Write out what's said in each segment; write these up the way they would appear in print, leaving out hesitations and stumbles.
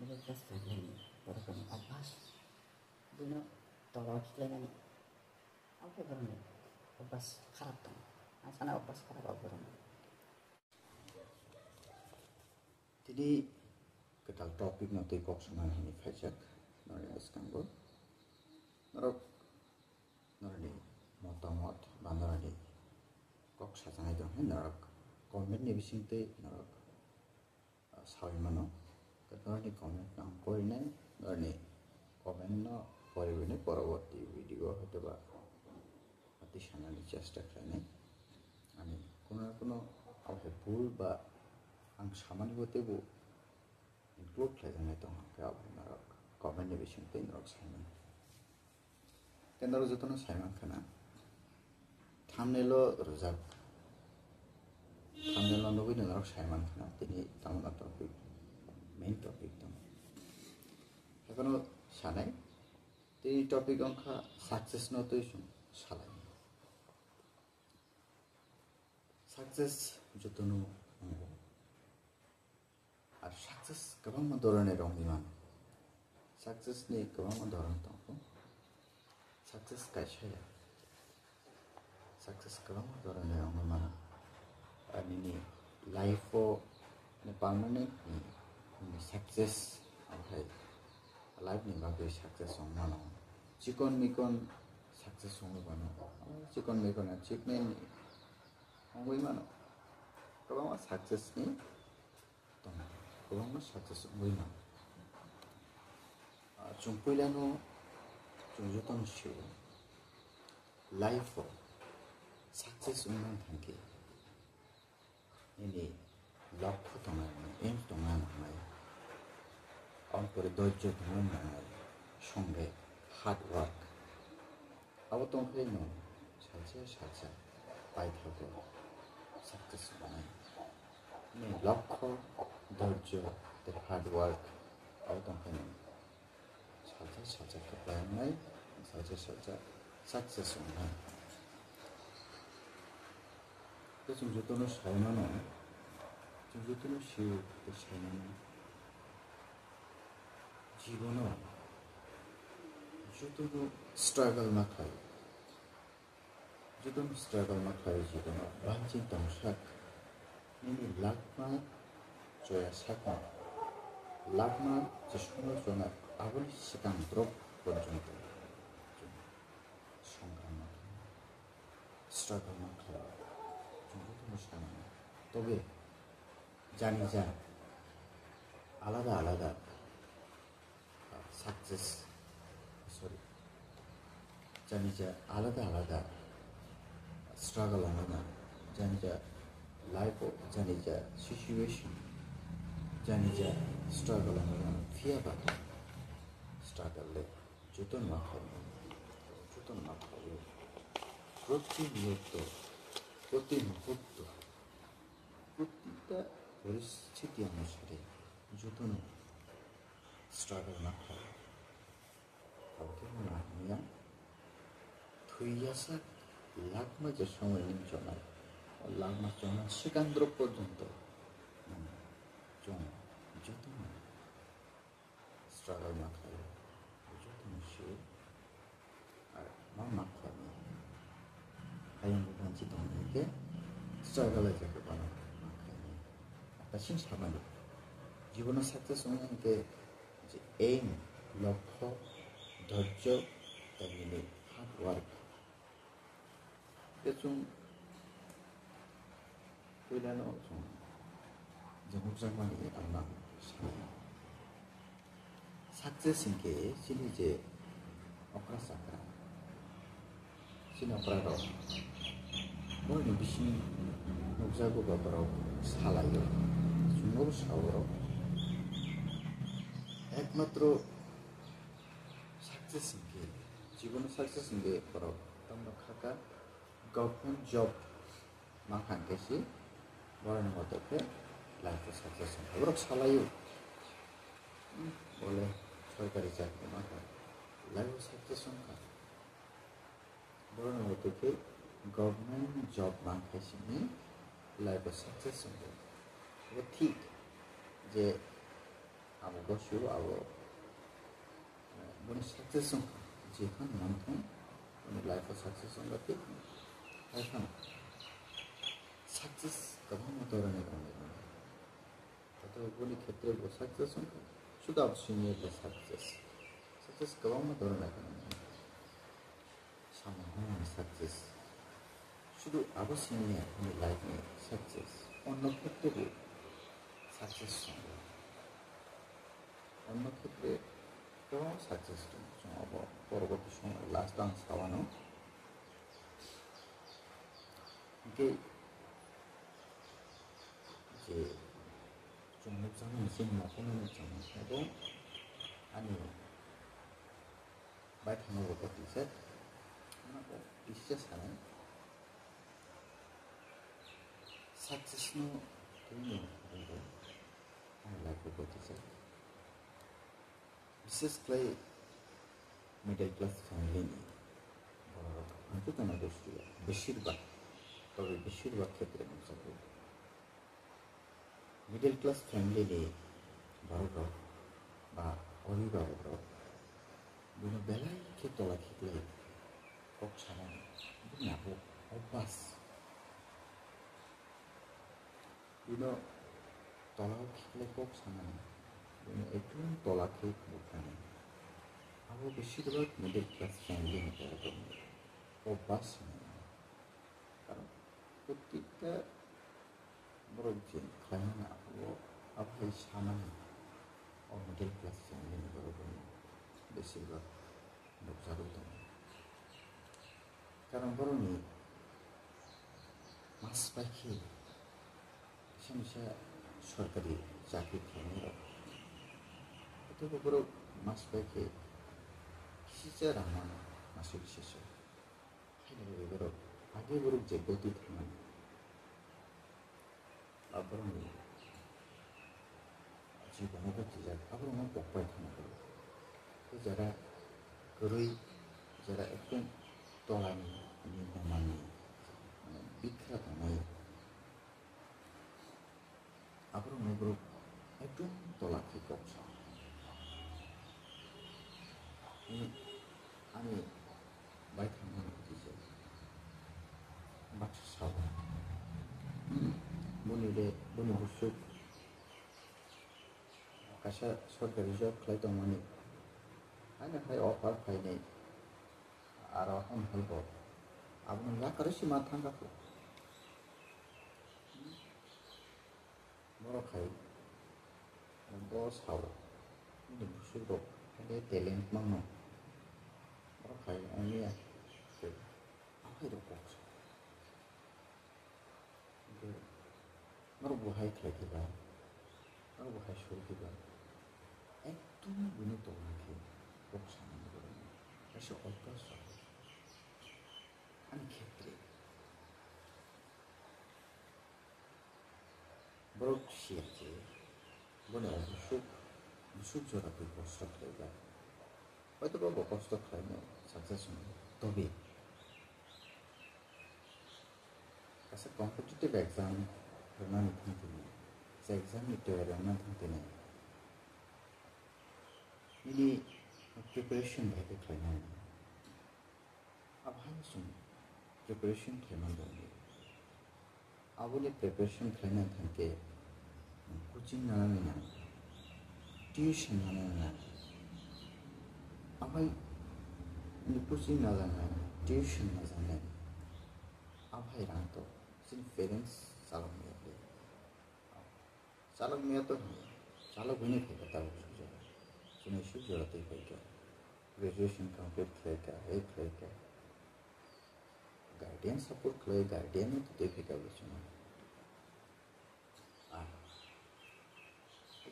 middle class family borokan obas bino tolak khilainan apa borone obas kharap dong asana obas kharap borone jadi ketal topik nanti kok sama ini fajak nari askambo narok nari motamot bandarani kok sasanai dong narok comment ni bisinte narok sawi mano nari comment nang korine nari comment no পরিবেনে পরবর্তী video হতে বা অতি সামান্য চেষ্টা করে আমি কোনো না কোনো আমাকে ভুল বা आं सामान्य गतेबो इनक्लुड खालामनाय दं আপনারা কমেন্ট বিশিংতে নরক সাইমান কেন্দ্র যতন সাইমান খানা থামনেল রোজাক থামনেল নবই নরক সাইমান খানা তিনি তামনা টপিক মেইন টপিক দं এখনো সানাই তিনি টপিক অংখা সাকসেস নতই সালাই সাকসেস যতন আর সাকসেস গোबां ধরনের রঙিমান সাকসেসনি गोबां ধরন दं সাকসেস কাইসায়া সাকসেস गोबां ধরনের রঙিমান আনিনি লাইফও মানে পার্মানেন্ট নি সাকসেস ওমफ्राय লাইফনি বাগै সাকসেস রঙমানো চিকন মিকন সাকসেস রঙমানো চিকন মিকন অ্যাচিভমেন্ট রঙমানো गोबां সাকসেসনি दं गोबां साक्सेस मोनो जों पहिलानो जों जतन सिउ लाइफआव साक्सेस मोननो थांखि इनि लक्ष्य दङ एम दङ नालाय आंफोर धैर्य दङ नालाय संगे हार्ड वर्क अब दंखायनो सानसे सानसे बायथागो साक्सेस मोननाय नि लक्ष्य धैर्य हार्ड वर्क आव दंखायनो सानसे सानसे खालामनाय सानसे सानसे साक्सेस मोननाय जों जतन सायमानो जों जतन सिउ सायमानो जीवनाव जतन स्ट्रागल माखाय जतन स्ट्रागल माखाय जीवनाव बांसिन दंसाक नि लाखमा जया साखा लाखमा जे समाजना आगोल सिगां द्रप पर्यन्त संग्राम स्ट्रागल माखाय जों सानो तबे जानि जा आलादा आलादा साक्सेस सरी जानि जा आलादा आलादा स्ट्रागल होना जानि जा लाइफ जानि जा सिचुएशन जानि जा स्ट्रागल होना फिया बात स्ट्रागल ले जतन माखाय प्रति मुहूर्त प्रतिटा परिस्थिति अनुसारे जतन स्ट्रागल माखाय काउके मानिया थैयासा लाखमा जे समय निजनाय लाखमा जना सिगांद्र पर्यन्त जों जतन स्ट्रागल माखाय जतन सिउ आरो मा खालामो आयं मानसि दंनायखे स्ट्रागल जायखौ बानाय दासिम सामानो जीवन साक्सेस होनायखे जे एम लक्ष्य धैर्य तारमाने हार्ड वर्क जों पहिलानो जों मोजांमानि आंना साक्सेस इनके सिनि जे अक्रा साक्रा सिनि अक्रा दं बरनि बिसिनि नुजागो बाबराव सालायो सुंगो सावराव एकमात्र साक्सेस इनके जीवन साक्सेस इनके बराव तमनो खाका गभर्नमेंट जॉब माखांकेसि बरनि मतेखे लाइफ साक्सेस बरक सालायो बोले सरकारी चाकरी माखा लाइफ साक्सेस होनका बरनि मतेखे गभर्नमेंट जॉब माखांकेसि लाइफ साक्सेस होनका वो ठीक जे abo gosyo abo boni success song jekan manthong boni life of success song gati aikan success kabang motorane kame tato boni khetre bo success song শুধু অবশ্যই success kabang motorane kame সামান্য success শুধু অবশ্যই আমি life নিয়ে success অন্য ক্ষেত্রে success অন্য ক্ষেত্রে কেউ সাকসেস পরবর্তী সময় লাস্ট আং সাবানো যে 종목 장은 지금 먹고는 있잖아. 그리고 아니 많이 먹을 것도 있어. 하고 있었잖아. सक्सेसनो पनि लाइफको गति छ विशेष गरी मिडल क्लास फ्यामिली अन्ततः दृष्टिले बेसिरभाग তবে বেশিরভাগ ক্ষেত্রে মানুষকে মিডল ক্লাস ফ্যামিলিলে বড় বা অভিভাবকরা বিভিন্ন বেলায় তলা খেলে কক সারানো নাবো অভ্যাস Bino tolak lekok sana nih, bino itu tolak lek bukan. Aku bersihkan middle class family nih kalau kamu, obas nih. Karena ketika berujian karena aku apa sama nih, middle class family nih kalau kamu bersihkan dokter itu. Karena baru nih mas pakai সমস্যা সরকারি চাকরি খাওয়ানো অথবা বড় মাস পাইকে কৃষিচা রামানো মাসের শেষে বড় আগে বড় যে গতি থামান আবার জীবনগতি যাক আবার আমার পক্পায় থানা করবো যারা গরুই যারা একদম তলানি নিম্নমানি বিখ্যাত নয় 앞으로 누구로 좀 떠나갈 거 없어. 아니 많이 타면 어디지? 마치 사고. 문이 무슨 가사 설거지 저 클라이트 많이 아니 하이 오빠 파이네 알아 한 할거 아무는 나 그릇이 많단 갖고 뭐라 카이 뭐 사오 근데 무슨 거 근데 탤런트 막노 뭐라 카이 아니야 그 아무도 없어 근데 너로 뭐 하이 클래기가 너로 뭐 하이 쇼기가 একদম 눈에 떠오르게 복사하는 거거든요. 그래서 어떠서 한 ক্ষেত্রে বড় খুশি আছে মনে অবশ্যই জোড়া তুই কষ্ট খাইবা হয়তো বাবা কষ্ট খাই না সাকসেস তবে কাছে কম্পিটিটিভ এক্সাম রনানি থাকতেনি যে এক্সাম নিতে রনানি থাকতেনি ini preparation bhai khaina ab han sun preparation khaina doni abule preparation khaina thanke coaching na na tuition na na abai ni coaching na na tuition na na abai ran to sin parents salak me to salak bhine khata ta सुनिश्चित जरूरत है क्या graduation complete किया है क्या guardian support किया guardian तो देखेगा बच्चों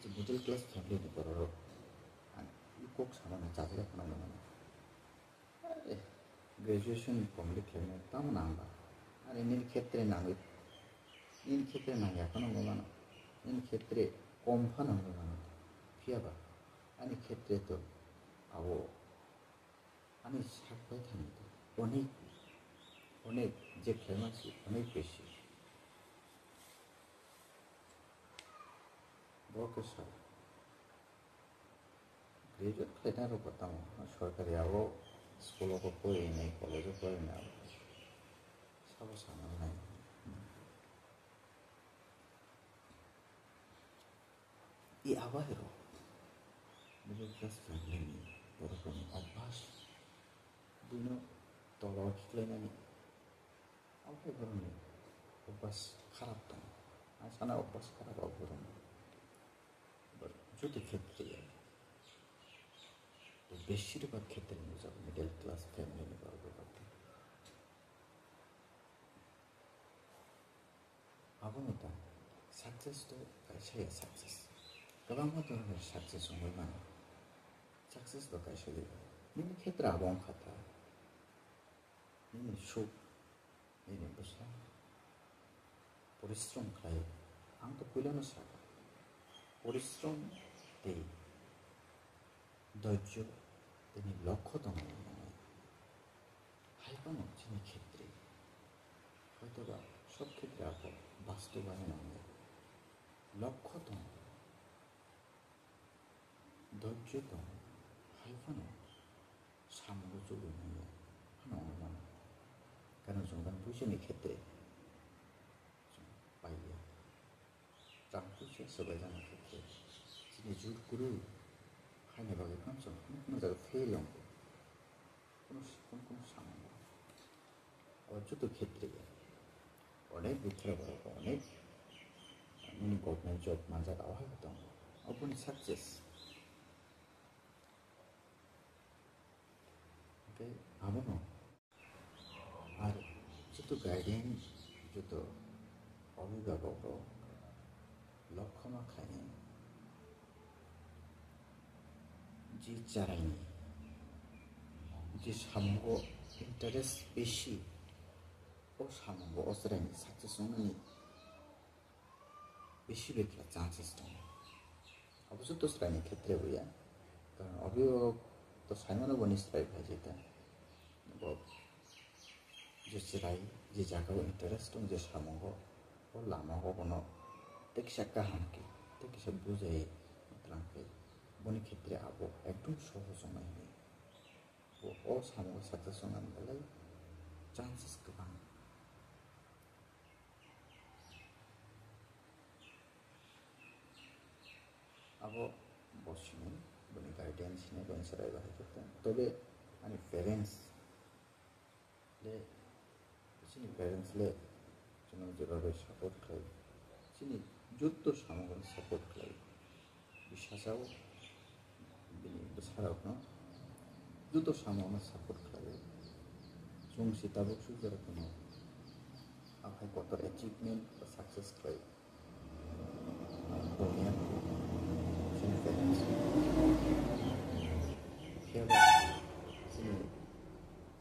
जो मिडिल क्लास फैमिली में पर कोक सामान चाहते हैं अपना बनाना ग्रेजुएशन कंप्लीट किया तब नांगा अरे इन क्षेत्र नांगे अपना बनाना इन क्षेत्र कम फन बनाना फिर 아니 ক্ষেত্রে 아오 아니 সাক্ষাৎ থাকতে অনেক যে ফেমাস অনেক বেশি বড় সার গ্রাজুয়েট খাইনারও কথা সরকারি আবো স্কুলও পড়ি নাই কলেজও পড়ি না সব সামনে নাই 이 아바이로 middle class family 여러분 অভ্যাস দুনো তলাও খিলাইনানি আবাই বরং অভ্যাস খারাপ তো আর সানা অভ্যাস খারাপ বরং এবার যদি ক্ষেত্রে তো বেশিরভাগ ক্ষেত্রে নিয়ে যাবো মিডল ক্লাস ফ্যামিলি গল্প করতে 아버님다 सक्सेस도 가셔야 सक्सेस 그런 것들은 सक्सेस 정말 सक्सेस도 가셔야 돼요 니는 क्षेत्र 아범 같아 니는 সুখ 니는 무슨 পরিশ্রম খাই আমি তো কইলাম সারা পরিশ্রম দেই ধৈর্য তিনি লক্ষ্য তো হাইপানো যিনি ক্ষেত্রে হয়তোবা সব ক্ষেত্রে আপনি বাস্তবায়ন আমাদের লক্ষ্যতম ধৈর্যতম হাইফানো সামগ্রযোগ্য নিয়ে অনুমান কারণ 정말 부심의 ক্ষেত্রে পাইলে 장부시 서배자는 ক্ষেত্রে যিনি জোর করে হাইনে বাগে কামজন কোনো জায়গায় ফেল অঙ্ক কোনো সামান্য আবার যত ক্ষেত্রে অনেক বিখ্যাত বড় অনেক মিনি গভর্নমেন্ট জব মাজা দেওয়া হয় হতো অপনি সাকসেস ওকে আবারও আর যত গাইডেন যত অভিভাবক লক্ষ্য মাখায়নি যে চারাইনি যে সামগ্র ইন্টারেস্ট বেশি ও সামগ্র অসরাইনি সাকসেস হয়নি বেশি বেতলা চান্সেস দं অবশ্য তো শ্রেণীর ক্ষেত্রে হইয়া কারণ অভিভাবক তো সাইমানো বনি স্ট্রাইক হয়ে যেতে যে চিরাই যে জায়গায় ইন্টারেস্ট দं যে সামগ্র ও লামাও কোনো টেকসাক্কা হামকে টেকসা বুঝাই মতলামকে বনি ক্ষেত্রে আবো একদম সহজ সময় নেই ও সামগ্র সাকসেস হনাनै গেলে চান্সেস गोबां अब बसिनो बनि गाइडेन्सनि बनिसराय बाहायजोबदों तबे आंनि पेरेन्ट्सले बिसोरनि पेरेन्ट्सले जोंनाव जेब्लाबो सापर्ट खालायो बिसोरनि जुद्ध सामगोन सापर्ट खालायो बिसासाव बिनि बोसारावनो जुद्ध सामगोन सापर्ट खालायो जों सिताबो सुजारखौनो आखाइ गतर एचिभमेन्ट बा साक्सेस खालायो दनिया parents kaya sini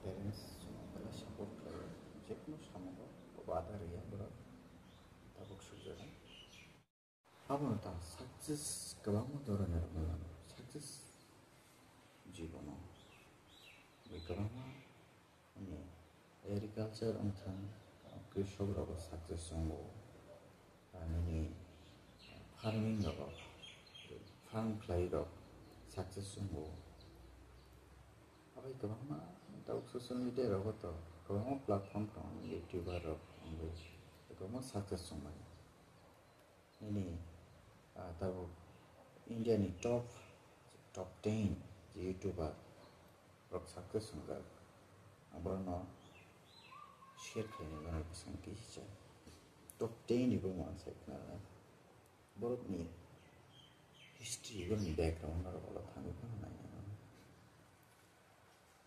parents semua support lalu जेखुनु सामगो बाधा गैया बरा tabuk सुजाना आबो ता सक्सेस गोबां धरনের मोजां सक्सेस जीवनाव बे गोबां माने एग्रिकालचार अंथान कृषकराबो सक्सेस दंबावो आरो फार्मिं राबो फार्म खालायराव सक्सेस दंबावो ओमफ्राय गोबां दाउ ससियेल मिडियायावबोथ' गोबां प्लेटफर्म दं इउटिउबाराव गोबां सक्सेस दंबाय नै दाउ इन्डियानि टप 10 इउटिउबार सक्सेस दंबाय आबारनो शेयर खालायनो गोनां बेसेबांखि हिसाब टप 10 निबो मानसि नालाय बर'नि हिस्ट्री गोनि बैकग्राउंड आरो वाला थाङो नाय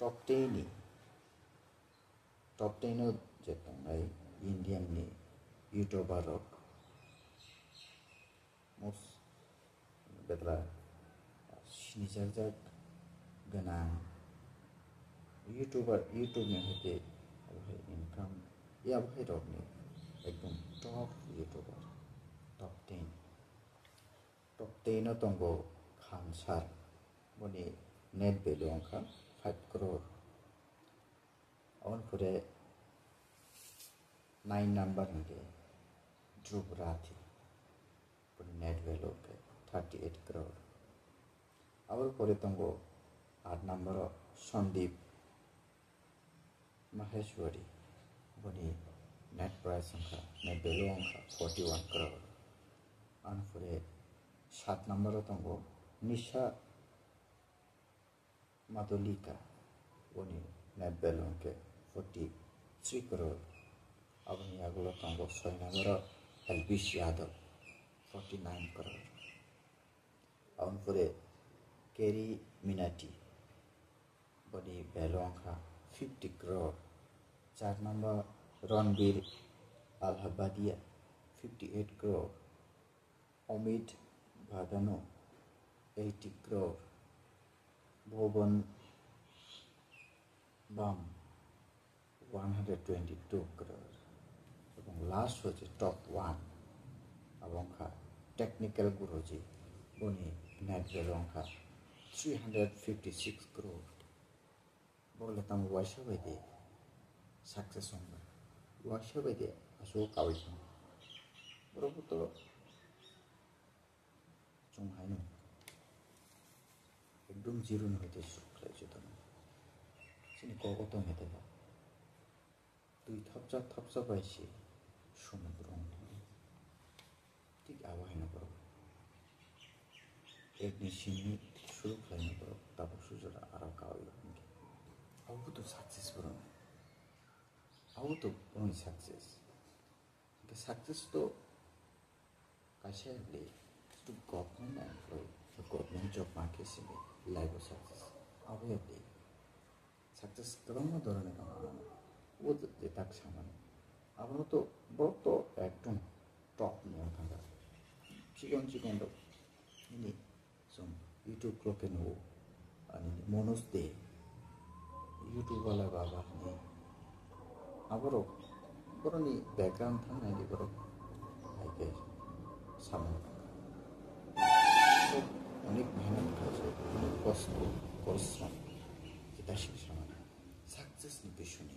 टप 10 नि टप 10 आव जे दंनाय इन्डियानि यूट्यूबर मोस्ट बेद्रा स्निजाक गोनां यूट्यूब में होते इनकाम या बाहेरावनि एकदम टप यूट्यूबर टप 10 दंबावो खानसार बनि नेट भेलु अंखा 5 crore ओनफोरे 9 नंबर होंगे ध्रुव राठी बनि net भेलु 38 crore Abor pore tongo 8 number Sandeep Maheshwari boni net price angka net value angka 41 crore. And pore 7 number tongo Nisha Madolika boni net value angke 43 crore. Aboni agulo tongo 6 number Elvish Yadav 49 crore. And pore Kerry Minati body Belonka 50 crore. 4 number Ranbir Al-Habadia 58 crore. Omid Badano 80 crore. Bhoban Bam 122 crore. এবং last হচ্ছে top 1 abongkha technical guruji boni net belongkha 356 crore. Bole tam waisha baide success honga waisha baide aso kawai thang borobuto chung hainu ekdom zero no hoite sukhlai jodan sini kogoto mete ba tui thapsa baisi সমুদ্রং ঠিক আবহাওয়া করো একদিন সিনি শুরু খাইনি করো তারপর সুযোগ আরো কাওয়াই আবু তো সাকসেস করো আবু তো কোনো সাকসেস তো কাছে লে তো government employ government job market সে লাইফ সাকসেস আবু এলে সাকসেস করো না ধরনের ও যে তাক সামান্য 아무것도 뭐또 একদম টপ নিয়ে থাকা চিকন ini som YouTube kloke no ani monos de YouTube wala baba ni aboro boroni background thang ni boro aike samon অনেক মেহনত কাজে অনেক কষ্ট পরিশ্রম যেটা শিক্ষা মানে সাকসেস নি পেছনে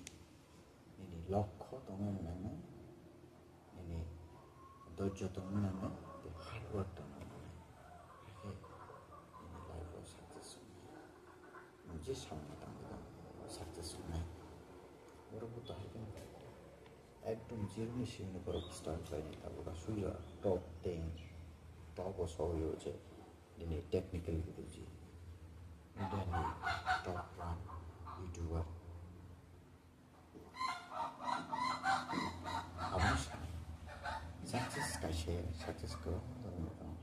ini লক্ষ্য তোমার নামে ini ধৈর্য তোমার নামে হার্ড ওয়ার্ক তোমার নামে ini লাইফ সাকসেস যে সামনে তোমার সাকসেস নাই বরবত হাইকেন একদম জিরনি সিনে বড় স্টার্ট লাইনে তারপর সুইয়া টপ 10 টপ সহজ যে ini technical Guruji ini top 1 YouTuber Sukses kasih, sukses ke orang,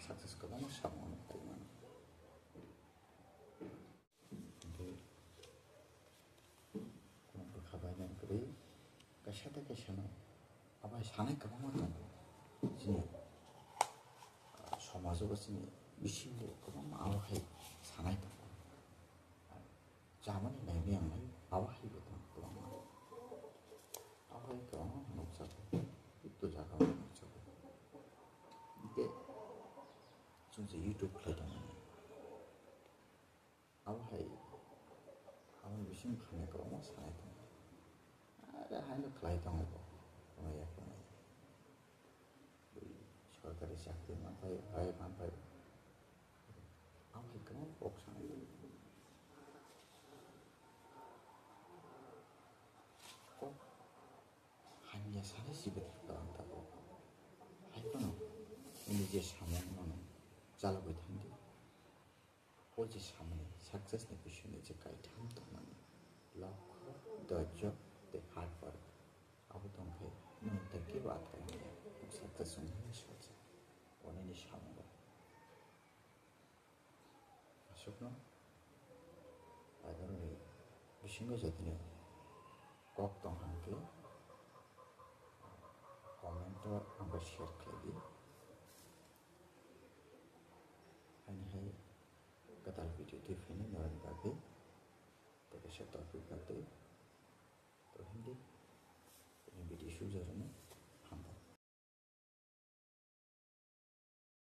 sukses ke mana sama orang kayak mana. Jadi, kalau berkabarnya kiri, kasih mana, apa sana ke mana tu? Sini, sama juga sini, bising tu, ke mana awak hai sana itu. Zaman ini yang lain, awak hai betul, ke mana? Awak hai ke mana? Nak cakap, itu cakap. Since YouTube played on me, I wishing for me almost like I had a flight on it. সরকারি চাকরি মাথায় আমার কেমন option Haniyeh সারে শিবে থাকতে হাইকন নিজের সামনে চালাবো থাকি ও যে সামনে সাকসেসনি পিছনে যে গাইডাম তোমার লক্ষ্য ধৈর্য হার্ড ওয়ার্ক আবু তোমাকে মনটাকে বাদ করে সাকসেস হয়ে সহজে অনেক সামনে আসুক না আদরণী বিসঙ্গ যদি কক তোমাকে কমেন্ট আমরা শেয়ার করে দিই Hai kadal video tu fini